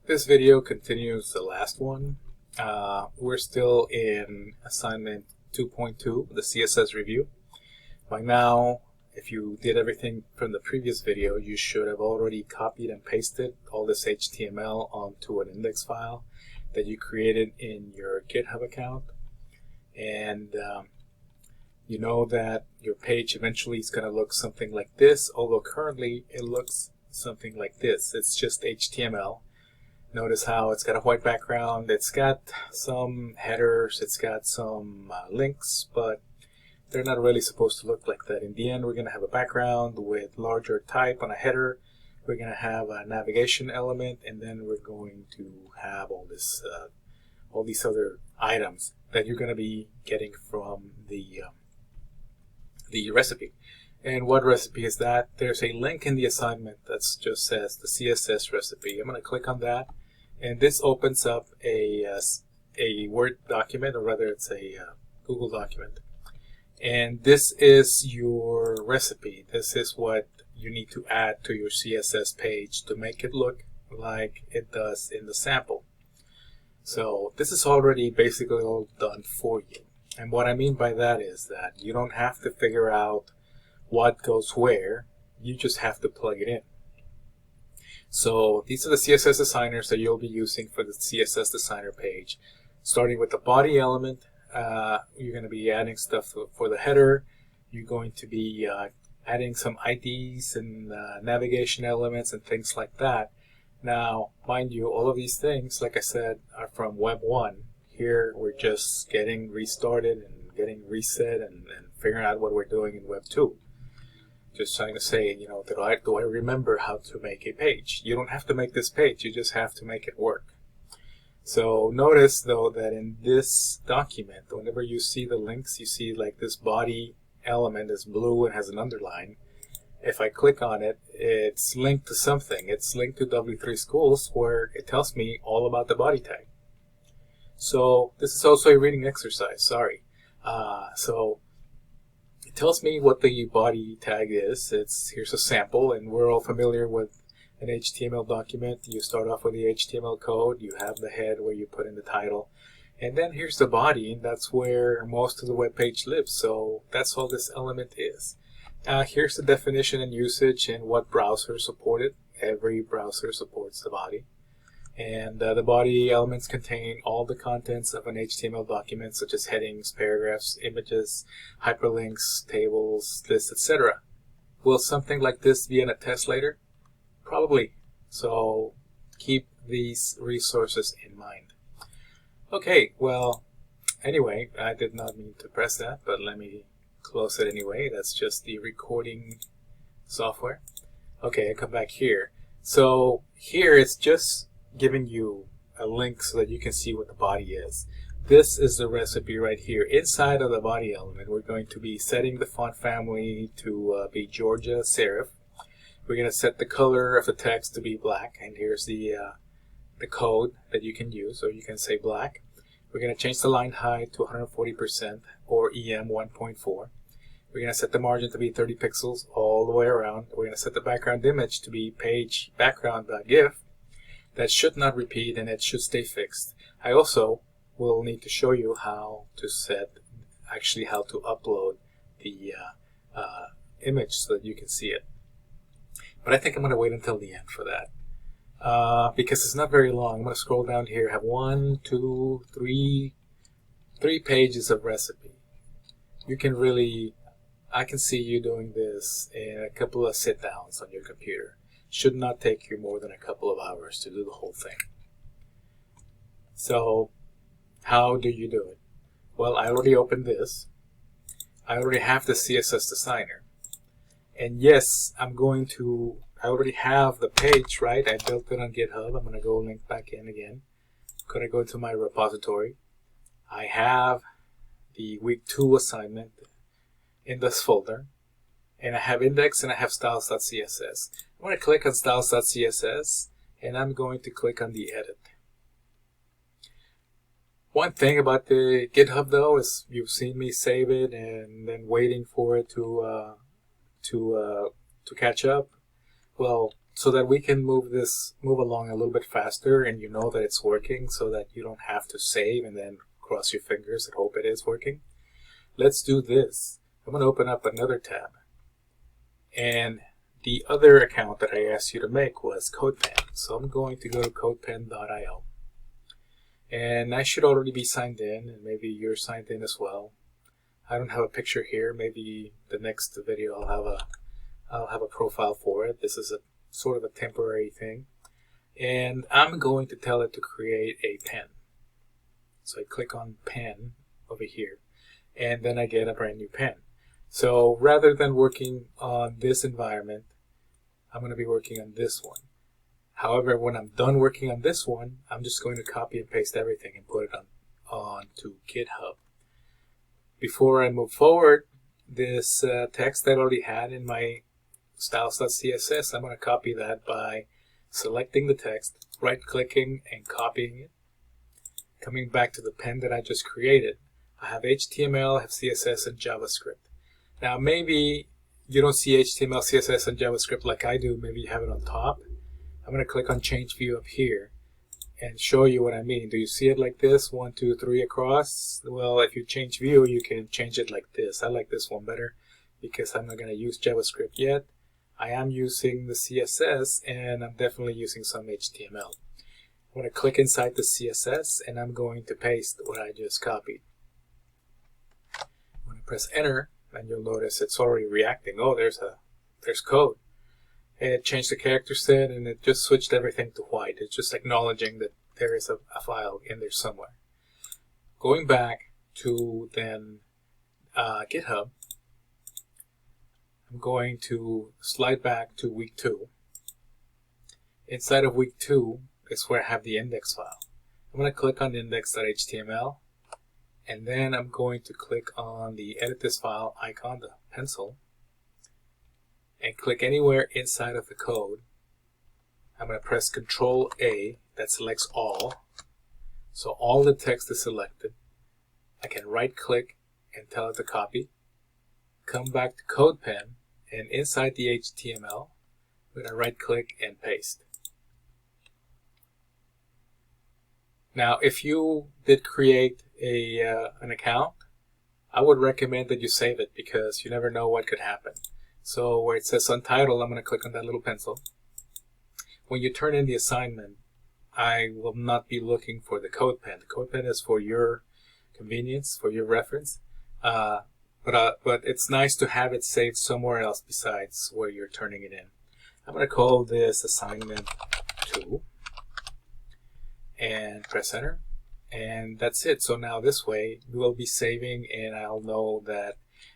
This video continues the last one. We're still in assignment 2.2, the CSS review. By now, if you did everything from the previous video, you should have already copied and pasted all this HTML onto an index file that you created in your GitHub account. And you know that your page eventually is going to look something like this, although currently it looks something like this. It's just HTML. Notice how it's got a white background, it's got some headers, it's got some links, but they're not really supposed to look like that. In the end, we're going to have a background with larger type on a header, we're going to have a navigation element, and then we're going to have all these other items that you're going to be getting from the recipe. And what recipe is that? There's a link in the assignment that just says the CSS recipe. I'm going to click on that, and this opens up a Word document, or rather it's a Google document. And this is your recipe. This is what you need to add to your CSS page to make it look like it does in the sample. So this is already basically all done for you. And what I mean by that is that you don't have to figure out what goes where, you just have to plug it in. So these are the CSS designers that you'll be using for the CSS designer page. Starting with the body element, you're going to be adding stuff for the header. You're going to be adding some IDs and navigation elements and things like that. Now, mind you, all of these things, like I said, are from Web 1. Here we're just getting restarted and getting reset and figuring out what we're doing in Web 2. Just trying to say, you know, do I remember how to make a page? You don't have to make this page, you just have to make it work. So notice though that in this document, whenever you see the links, you see like this body element is blue and has an underline. If I click on it, it's linked to something. It's linked to W3 Schools, where it tells me all about the body tag. So this is also a reading exercise, sorry. So it tells me what the body tag is. Here's a sample, and we're all familiar with an HTML document. You start off with the HTML code, you have the head where you put in the title, and then here's the body, and that's where most of the web page lives. So that's all this element is. Here's the definition and usage and what browser supported. Every browser supports the body. And the body elements contain all the contents of an HTML document, such as headings, paragraphs, images, hyperlinks, tables, lists, etc. Will something like this be in a test later? Probably. So keep these resources in mind. Okay, well, anyway, I did not mean to press that, but let me close it anyway. That's just the recording software. Okay, I come back here. So here it's just giving you a link so that you can see what the body is. This is the recipe right here. Inside of the body element, we're going to be setting the font family to be Georgia serif. We're going to set the color of the text to be black, and here's the code that you can use, or you can say black. We're going to change the line height to 140% or EM 1.4. We're going to set the margin to be 30 pixels all the way around. We're going to set the background image to be page background.gif. That should not repeat, and it should stay fixed. I also will need to show you how to how to upload the image so that you can see it. But I think I'm going to wait until the end for that. Because it's not very long. I'm going to scroll down here. I have 1, 2, 3 pages of recipe. You can really, I can see you doing this in a couple of sit downs on your computer. Should not take you more than a couple of hours to do the whole thing. So how do you do it? Well, I already opened this. I already have the CSS designer. And yes, I already have the page, right? I built it on GitHub. I'm going to go link back in again. I'm going to go to my repository. I have the week 2 assignment in this folder. And I have index and I have styles.css. I'm going to click on styles.css, and I'm going to click on the edit. One thing about the GitHub though is you've seen me save it and then waiting for it to catch up. Well, so that we can move along a little bit faster, and you know that it's working, so that you don't have to save and then cross your fingers and hope it is working. Let's do this. I'm going to open up another tab, and the other account that I asked you to make was CodePen. So I'm going to go to codepen.io, and I should already be signed in, and maybe you're signed in as well. I don't have a picture here. Maybe the next video I'll have a profile for it. This is a sort of a temporary thing, and I'm going to tell it to create a pen. So I click on pen over here, and then I get a brand new pen. So rather than working on this environment, I'm going to be working on this one. However, when I'm done working on this one, I'm just going to copy and paste everything and put it on to GitHub. Before I move forward, this text that I already had in my styles.css, I'm going to copy that by selecting the text, right-clicking and copying it. Coming back to the pen that I just created, I have HTML, I have CSS, and JavaScript. Now maybe you don't see HTML, CSS, and JavaScript like I do. Maybe you have it on top. I'm going to click on Change View up here and show you what I mean. Do you see it like this? 1, 2, 3 across? Well, if you change view, you can change it like this. I like this one better because I'm not going to use JavaScript yet. I am using the CSS, and I'm definitely using some HTML. I'm going to click inside the CSS, and I'm going to paste what I just copied. I'm going to press Enter, and you'll notice it's already reacting. Oh, there's code. It changed the character set, and it just switched everything to white. It's just acknowledging that there is a file in there somewhere. Going back to then GitHub, I'm going to slide back to week 2. Inside of week 2 is where I have the index file. I'm going to click on index.html, and then I'm going to click on the edit this file icon, the pencil, and click anywhere inside of the code. I'm going to press Control A, that selects all. So all the text is selected. I can right click and tell it to copy. Come back to CodePen, and inside the HTML, I'm going to right click and paste. Now, if you did create an account, I would recommend that you save it because you never know what could happen. So where it says Untitled, I'm going to click on that little pencil. When you turn in the assignment, I will not be looking for the CodePen. The CodePen is for your convenience, for your reference. But it's nice to have it saved somewhere else besides where you're turning it in. I'm going to call this assignment 2 and press Enter, and that's it. So now this way we will be saving, and I'll know that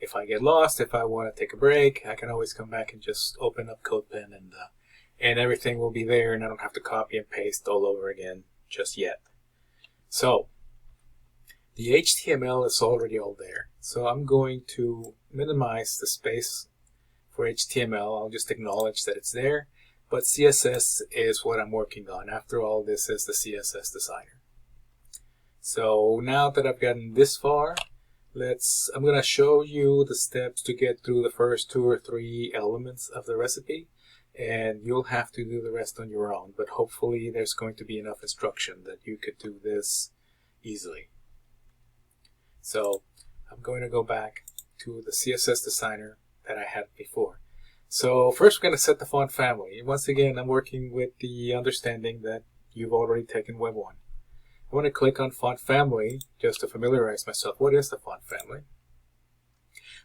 if I get lost, if I want to take a break, I can always come back and just open up CodePen, and everything will be there, and I don't have to copy and paste all over again just yet. So the HTML is already all there. So I'm going to minimize the space for HTML. I'll just acknowledge that it's there. But CSS is what I'm working on. After all, this is the CSS designer. So now that I've gotten this far, I'm going to show you the steps to get through the first 2 or 3 elements of the recipe. And you'll have to do the rest on your own. But hopefully there's going to be enough instruction that you could do this easily. So I'm going to go back to the CSS designer that I had before. So first we're going to set the font family. Once again, I'm working with the understanding that you've already taken Web 1. I want to click on font family just to familiarize myself. What is the font family?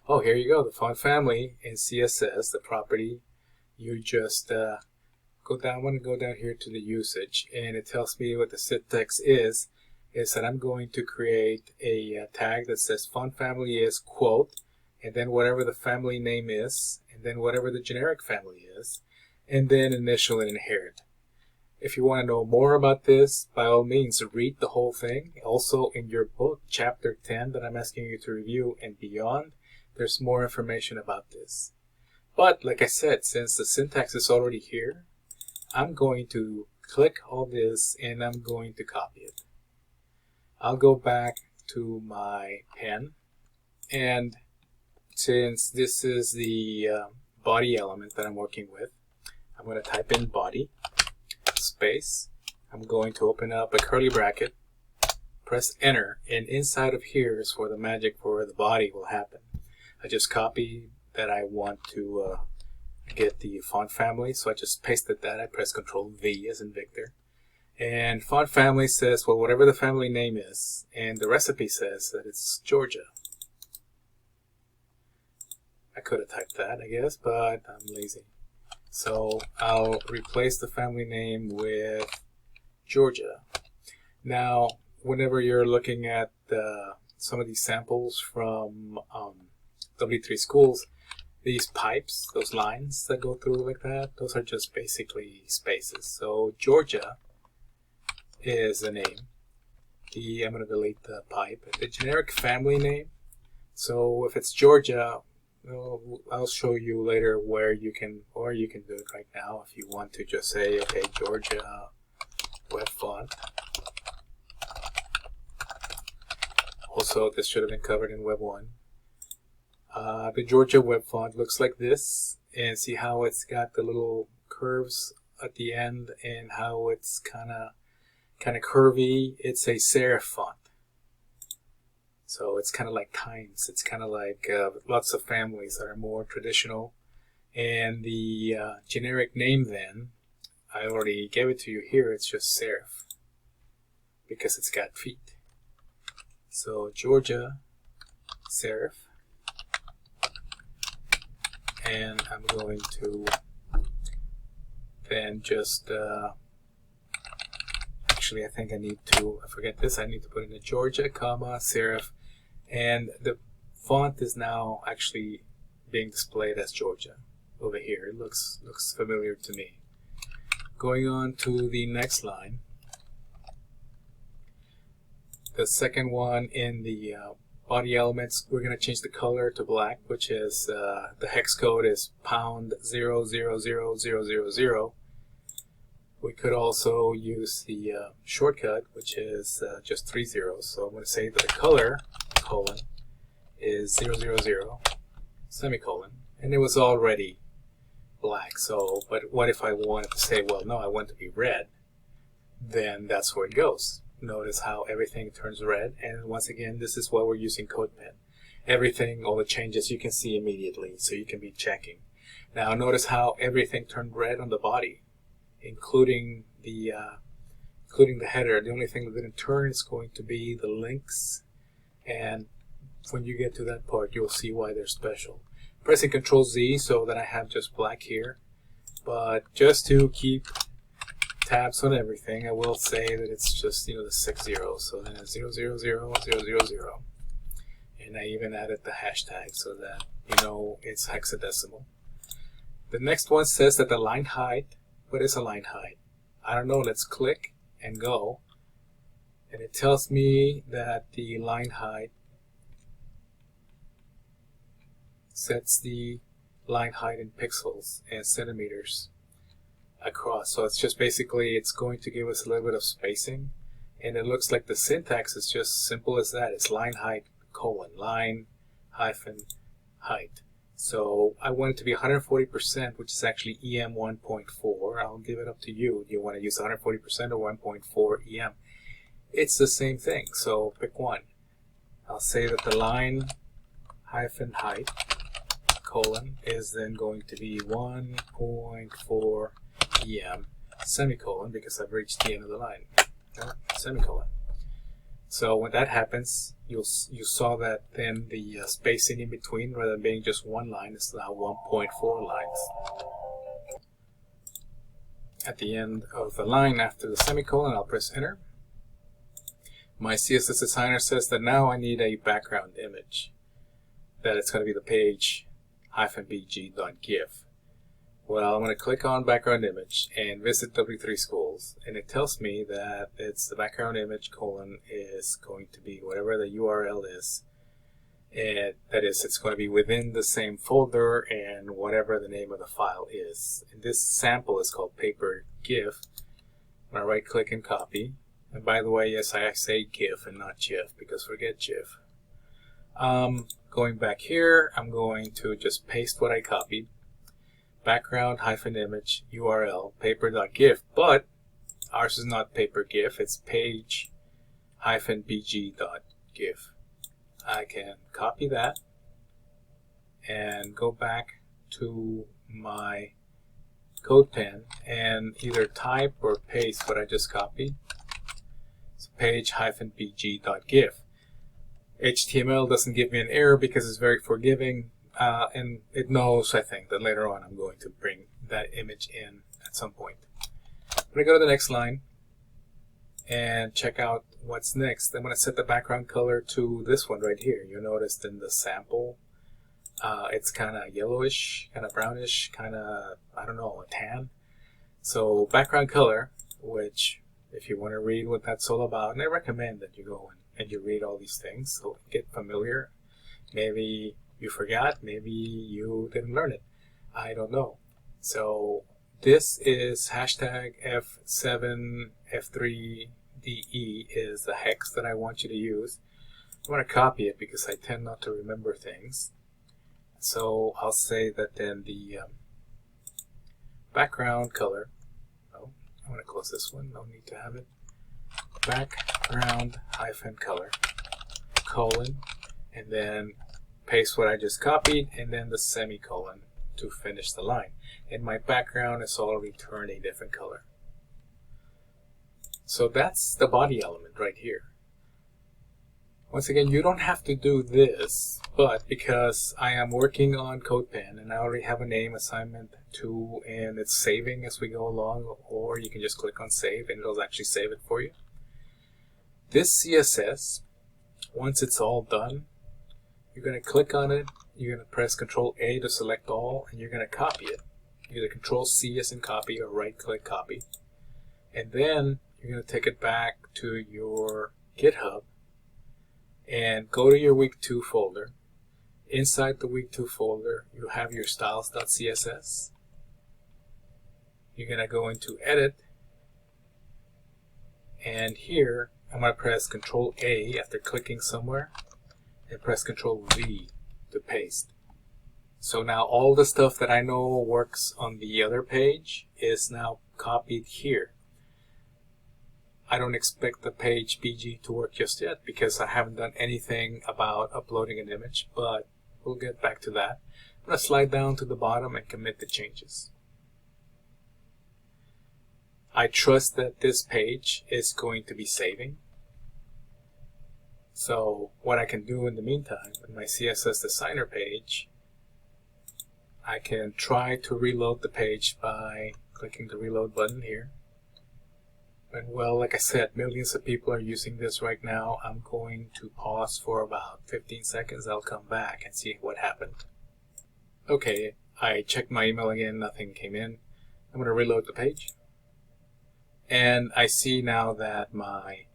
Oh, here you go. The font family in CSS, the property, you just go down. I want to go down here to the usage, and it tells me what the syntax is that I'm going to create a tag that says font family is quote, and then whatever the family name is, and then whatever the generic family is, and then initial and inherit. If you want to know more about this, by all means, read the whole thing. Also in your book, chapter 10, that I'm asking you to review and beyond, there's more information about this. But like I said, since the syntax is already here, I'm going to click all this and I'm going to copy it. I'll go back to my pen, and since this is the body element that I'm working with, I'm I'm going to type in body, space. I'm going to open up a curly bracket, press enter, and inside of here is where the magic for the body will happen. I just copy that I want to get the font family, so I just pasted that. I press Control V as in Victor. And font family says, well, whatever the family name is, and the recipe says that it's Georgia. I could have typed that, I guess, but I'm lazy. So I'll replace the family name with Georgia. Now, whenever you're looking at some of these samples from W3 Schools, these pipes, those lines that go through like that, those are just basically spaces. So Georgia is the name. I'm going to delete the pipe. The generic family name. So if it's Georgia, I'll show you later where you can, or you can do it right now if you want to just say, okay, Georgia web font. Also, this should have been covered in Web 1. The Georgia web font looks like this, and see how it's got the little curves at the end and how it's kind of curvy. It's a serif font. So it's kind of like Times. It's kind of like lots of families that are more traditional. And the generic name then, I already gave it to you here, it's just serif because it's got feet. So Georgia serif. And I'm going to then just actually I think I need to, I forget this, I need to put in a Georgia, comma, serif, and the font is now actually being displayed as Georgia over here. It looks familiar to me. Going on to the next line, the second one in the body elements, we're going to change the color to black, which is the hex code is #000000. We could also use the shortcut, which is just 3 zeros. So I'm going to say that the color colon is 000 semicolon, and it was already black. So, but what if I wanted to say, well, no, I want it to be red? Then that's where it goes. Notice how everything turns red, and once again, this is why we're using CodePen. Everything, all the changes you can see immediately, so you can be checking. Now notice how everything turned red on the body, including the header. The only thing that didn't turn is going to be the links, and when you get to that part, you'll see why they're special. Pressing Control Z so that I have just black here, but just to keep tabs on everything, I will say that it's just, the 6 zeros, so then it's 0000000, and I even added the hashtag so that it's hexadecimal. The next one says that the line height, what is a line height? I don't know. Let's click and go, and it tells me that the line height sets the line height in pixels and centimeters across. So it's just basically, it's going to give us a little bit of spacing, and it looks like the syntax is just simple as that. It's line height colon line hyphen height. So I want it to be 140%, which is actually EM 1.4. I'll give it up to you. Do you want to use 140% or 1.4 EM? It's the same thing, so pick one. I'll say that the line hyphen height colon is then going to be 1.4 EM semicolon, because I've reached the end of the line. Semicolon. So when that happens, you saw that then the spacing in between, rather than being just one line, is now 1.4 lines. At the end of the line after the semicolon, I'll press enter. My CSS designer says that now I need a background image, that it's going to be the page -bg.gif. Well, I'm going to click on background image and visit W3 Schools, and it tells me that it's the background image colon is going to be whatever the URL is, and that is, it's going to be within the same folder and whatever the name of the file is. And this sample is called paper GIF. I'm going to right click and copy. And by the way, yes, I say GIF and not GIF, because forget GIF. Going back here, I'm going to just paste what I copied. background-image URL paper.gif, but ours is not paper.gif, it's page-bg.gif. I can copy that and go back to my CodePen and either type or paste what I just copied. It's page-bg.gif. HTML doesn't give me an error because it's very forgiving, and it knows, I think, that later on I'm going to bring that image in at some point. I'm going to go to the next line and check out what's next. I'm going to set the background color to this one right here. You'll notice in the sample, it's kind of yellowish, kind of brownish, kind of, I don't know, a tan. So background color, which if you want to read what that's all about, and I recommend that you go and you read all these things so get familiar. Maybe you forgot, maybe you didn't learn it. I don't know. So this is hashtag F7F3DE is the hex that I want you to use. I want to copy it because I tend not to remember things. So I'll say that then the background color, oh, I want to close this one, no need to have it, background-color, colon, and then paste what I just copied, and then the semicolon to finish the line. And my background is all returned a different color. So that's the body element right here. Once again, you don't have to do this, but because I am working on CodePen and I already have a name assignment to, and it's saving as we go along, or you can just click on save and it'll actually save it for you. This CSS, once it's all done, you're going to click on it, you're going to press Control A to select all, and you're going to copy it. Either Control C as in copy or right click copy. And then you're going to take it back to your GitHub and go to your week 2 folder. Inside the week 2 folder, you have your styles.css. You're going to go into edit, and here I'm going to press Control A after clicking somewhere and press Control V to paste. So now all the stuff that I know works on the other page is now copied here. I don't expect the page BG to work just yet because I haven't done anything about uploading an image, but we'll get back to that. I'm going to slide down to the bottom and commit the changes. I trust that this page is going to be saving. So what I can do in the meantime, in my CSS designer page, I can try to reload the page by clicking the reload button here. And well, like I said, millions of people are using this right now. I'm going to pause for about 15 seconds. I'll come back and see what happened. Okay, I checked my email again. Nothing came in. I'm going to reload the page. And I see now that my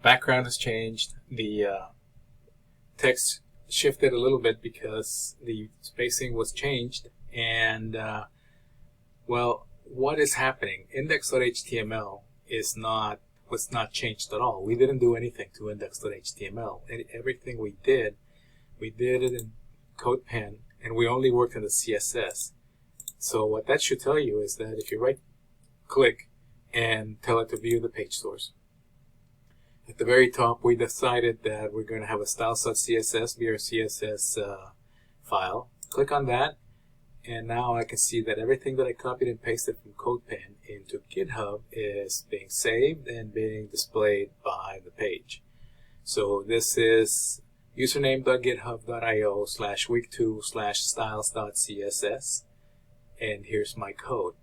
background has changed. The text shifted a little bit because the spacing was changed. And, well, what is happening? Index.html was not changed at all. We didn't do anything to index.html. Everything we did it in CodePen, and we only worked in the CSS. So what that should tell you is that if you right click and tell it to view the page source, at the very top we decided that we're going to have a styles.css be our CSS file. Click on that, and now I can see that everything that I copied and pasted from CodePen into GitHub is being saved and being displayed by the page. So this is username.github.io/week2/styles.css, and here's my code.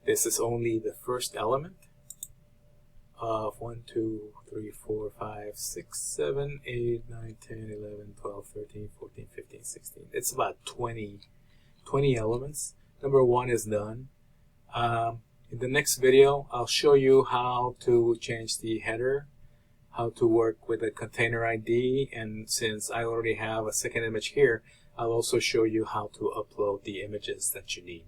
This is only the first element of 1, 2, 3, 4, 5, 6, 7, 8, 9, 10, 11, 12, 13, 14, 15, 16. It's about 20 elements. Number 1 is done. In the next video, I'll show you how to change the header, how to work with a container ID, and since I already have a second image here, I'll also show you how to upload the images that you need.